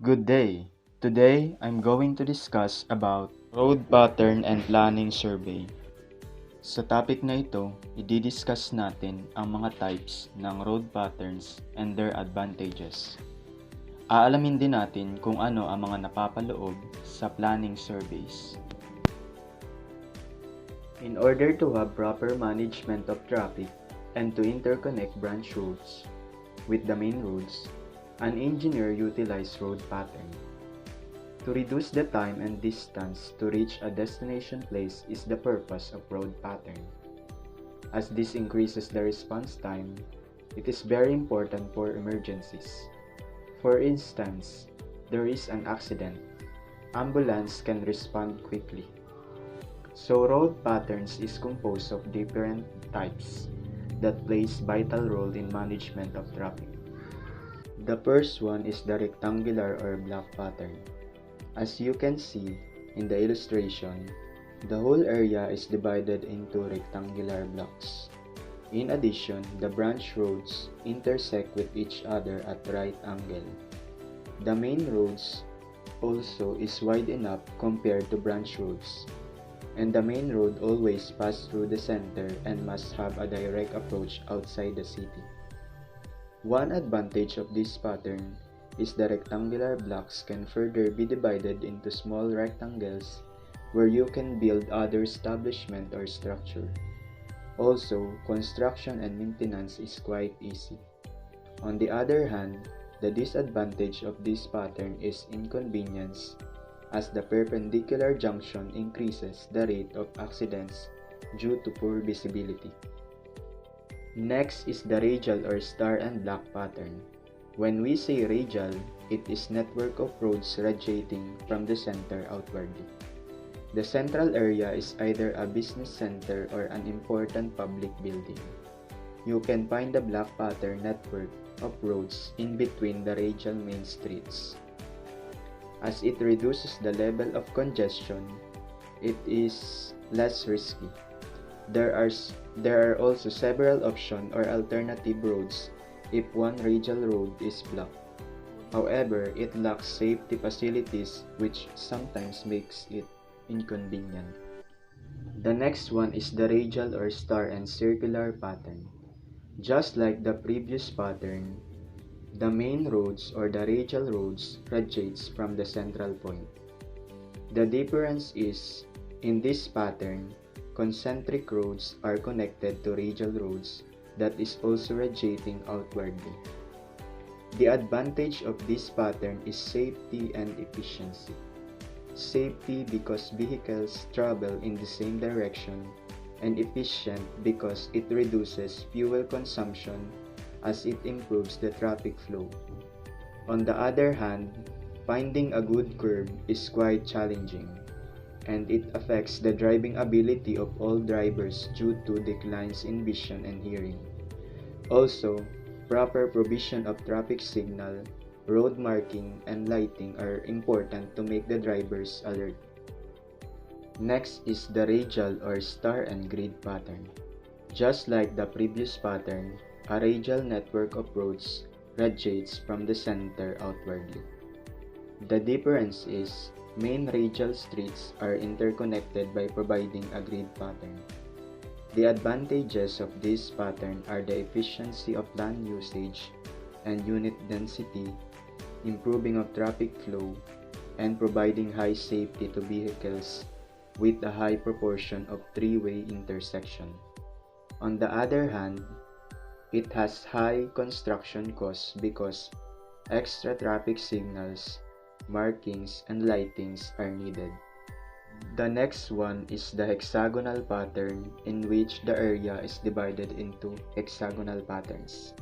Good day. Today, I'm going to discuss about road pattern and planning survey. Sa topic na ito, i-discuss natin ang mga types ng road patterns and their advantages. Aalamin din natin kung ano ang mga napapaloob sa planning surveys. In order to have proper management of traffic and to interconnect branch roads with the main roads, an engineer utilizes road pattern. To reduce the time and distance to reach a destination place is the purpose of road pattern. As this increases the response time, it is very important for emergencies. For instance, there is an accident. Ambulance can respond quickly. So road patterns is composed of different types that plays vital role in management of traffic. The first one is the rectangular or block pattern. As you can see in the illustration, the whole area is divided into rectangular blocks. In addition, the branch roads intersect with each other at right angle. The main roads also is wide enough compared to branch roads, and the main road always passes through the center and must have a direct approach outside the city. One advantage of this pattern is the rectangular blocks can further be divided into small rectangles where you can build other establishment or structure. Also, construction and maintenance is quite easy. On the other hand, the disadvantage of this pattern is inconvenience, as the perpendicular junction increases the rate of accidents due to poor visibility. Next is the radial or star and block pattern. When we say radial, it is network of roads radiating from the center outwardly. The central area is either a business center or an important public building. You can find the block pattern network of roads in between the radial main streets. As it reduces the level of congestion, it is less risky. There are also several options or alternative roads if one radial road is blocked. However, it lacks safety facilities which sometimes makes it inconvenient. The next one is the radial or star and circular pattern. Just like the previous pattern, the main roads or the radial roads radiates from the central point. The difference is, in this pattern, concentric roads are connected to radial roads that is also radiating outwardly. The advantage of this pattern is safety and efficiency. Safety because vehicles travel in the same direction, and efficient because it reduces fuel consumption as it improves the traffic flow. On the other hand, finding a good curve is quite challenging, and it affects the driving ability of all drivers due to declines in vision and hearing. Also, proper provision of traffic signal, road marking, and lighting are important to make the drivers alert. Next is the radial or star and grid pattern. Just like the previous pattern, a radial network of roads radiates from the center outwardly. The difference is, main radial streets are interconnected by providing a grid pattern. The advantages of this pattern are the efficiency of land usage and unit density, improving of traffic flow, and providing high safety to vehicles with a high proportion of three-way intersection. On the other hand, it has high construction costs because extra traffic signals, markings, and lightings are needed. The next one is the hexagonal pattern, in which the area is divided into hexagonal patterns.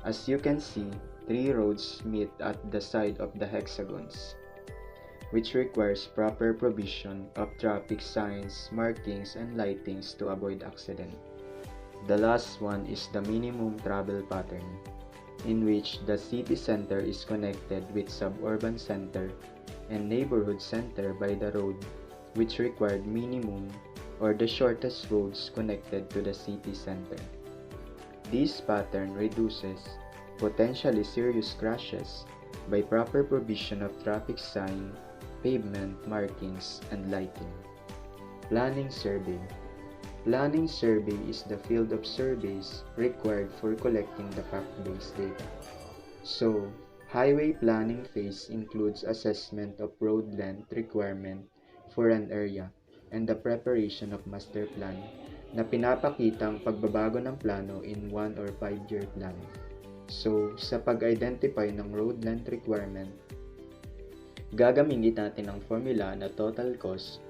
As you can see, three roads meet at the side of the hexagons, which requires proper provision of traffic signs, markings, and lightings to avoid accident. The last one is the minimum travel pattern, in which the city center is connected with suburban center and neighborhood center by the road, which required minimum or the shortest roads connected to the city center. This pattern reduces potentially serious crashes by proper provision of traffic sign, pavement markings, and lighting. Planning survey. Planning survey is the field of surveys required for collecting the fact-based data. So, highway planning phase includes assessment of road length requirement for an area and the preparation of master plan na pinapakita ang pagbabago ng plano in 1 or 5-year plan. So, sa pag-identify ng road length requirement, gagamitin natin ang formula na total cost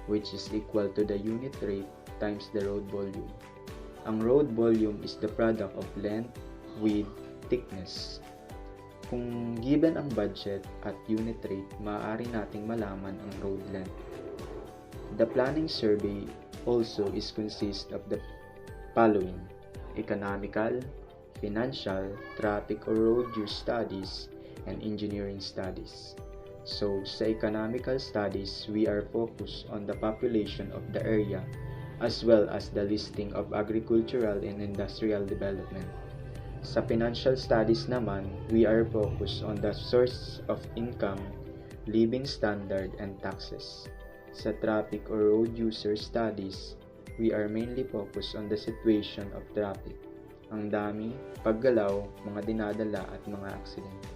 which is equal to the unit rate times the road volume. Ang road volume is the product of length, width, thickness. Kung given ang budget at unit rate, maaari nating malaman ang road length. The planning survey also is consist of the following: economical, financial, traffic or road use studies, and engineering studies. So, sa economical studies, we are focused on the population of the area as well as the listing of agricultural and industrial development. Sa financial studies naman, we are focused on the source of income, living standard, and taxes. Sa traffic or road user studies, we are mainly focused on the situation of traffic, ang dami, paggalaw, mga dinadala at mga aksidente.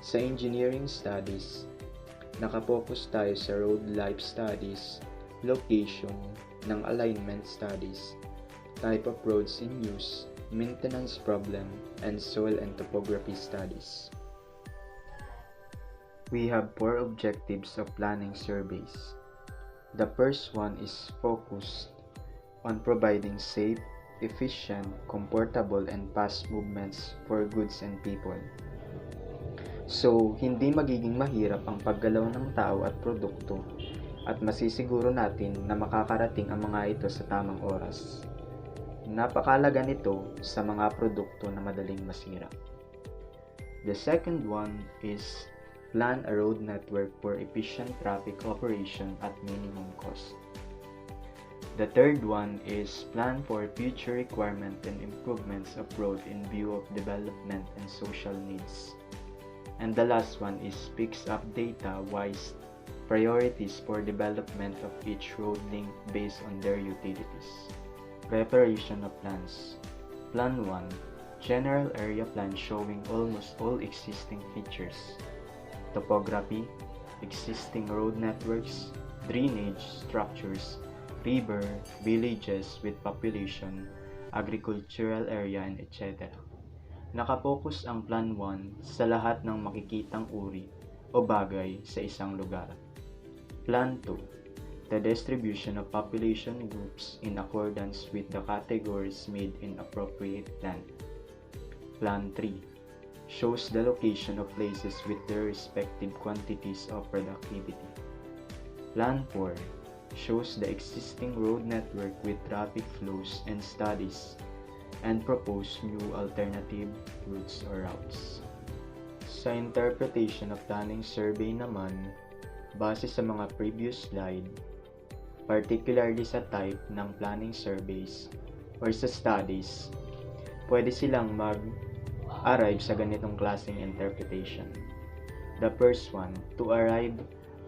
Sa engineering studies, nakapokus tayo sa road life studies, location ng alignment studies, type of roads in use, maintenance problem, and soil and topography studies. We have 4 objectives of planning surveys. The first one is focused on providing safe, efficient, comfortable, and fast movements for goods and people. So, hindi magiging mahirap ang paggalaw ng tao at produkto at masisiguro natin na makakarating ang mga ito sa tamang oras. Napakalaga nito sa mga produkto na madaling masira. The second one is plan a road network for efficient traffic operation at minimum cost. The third one is plan for future requirement and improvements of road in view of development and social needs. And the last one is fix up data-wise priorities for development of each road link based on their utilities. Preparation of plans. Plan 1. General area plan showing almost all existing features. Topography, existing road networks, drainage structures, river, villages with population, agricultural area, and etc. Nakapokus ang Plan 1 sa lahat ng makikitang uri o bagay sa isang lugar. Plan 2. The distribution of population groups in accordance with the categories made in appropriate plan. Plan 3. Shows the location of places with their respective quantities of productivity. Plan 4. Shows the existing road network with traffic flows and studies and propose new alternative routes or routes. Sa interpretation of planning survey naman, base sa mga previous slide, particularly sa type ng planning surveys or sa studies, pwede silang mag-arrive sa ganitong klaseng interpretation. The first one, to arrive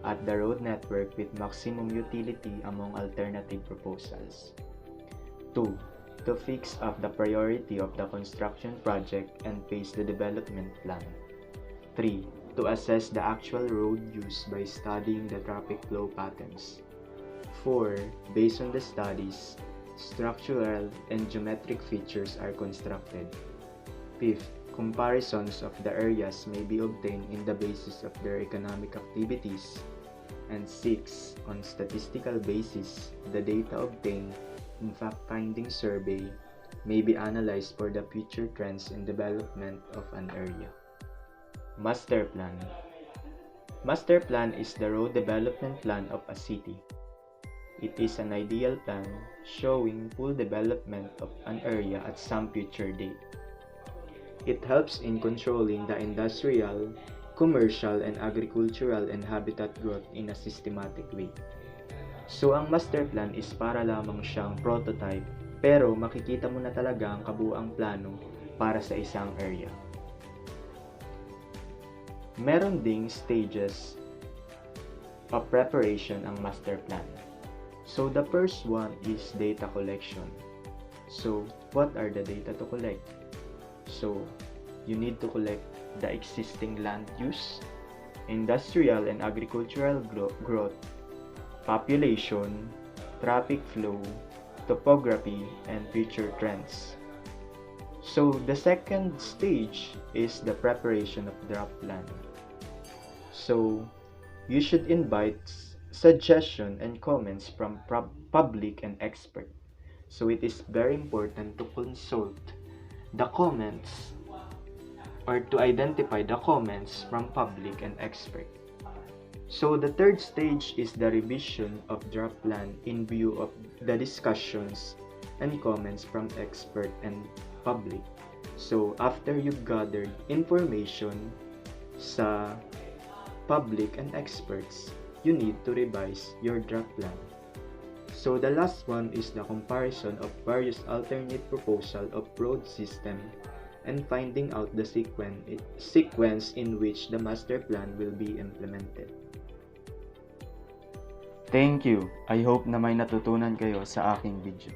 at the road network with maximum utility among alternative proposals. 2. To fix up the priority of the construction project and phase the development plan. 3. To assess the actual road use by studying the traffic flow patterns. 4. Based on the studies, structural and geometric features are constructed. 5th, comparisons of the areas may be obtained in the basis of their economic activities. And 6. On statistical basis, the data obtained in fact-finding survey may be analyzed for the future trends in development of an area. Master Plan. Master Plan is the road development plan of a city. It is an ideal plan showing full development of an area at some future date. It helps in controlling the industrial, commercial, and agricultural and habitat growth in a systematic way. So, ang master plan is para lamang siyang prototype, pero makikita mo na talaga ang kabuuang plano para sa isang area. Meron ding stages of preparation ang master plan. So the first one is data collection. So what are the data to collect? So you need to collect the existing land use, industrial and agricultural growth, population, traffic flow, topography, and future trends. So the second stage is the preparation of draft plan. So you should invite suggestion and comments from public and expert. So it is very important to consult the comments or to identify the comments from public and expert. So the third stage is the revision of draft plan in view of the discussions and comments from expert and public. So after you've gathered information sa public and experts, you need to revise your draft plan. So the last one is the comparison of various alternate proposal of road system and finding out the sequence in which the master plan will be implemented. Thank you. I hope na may natutunan kayo sa aking video.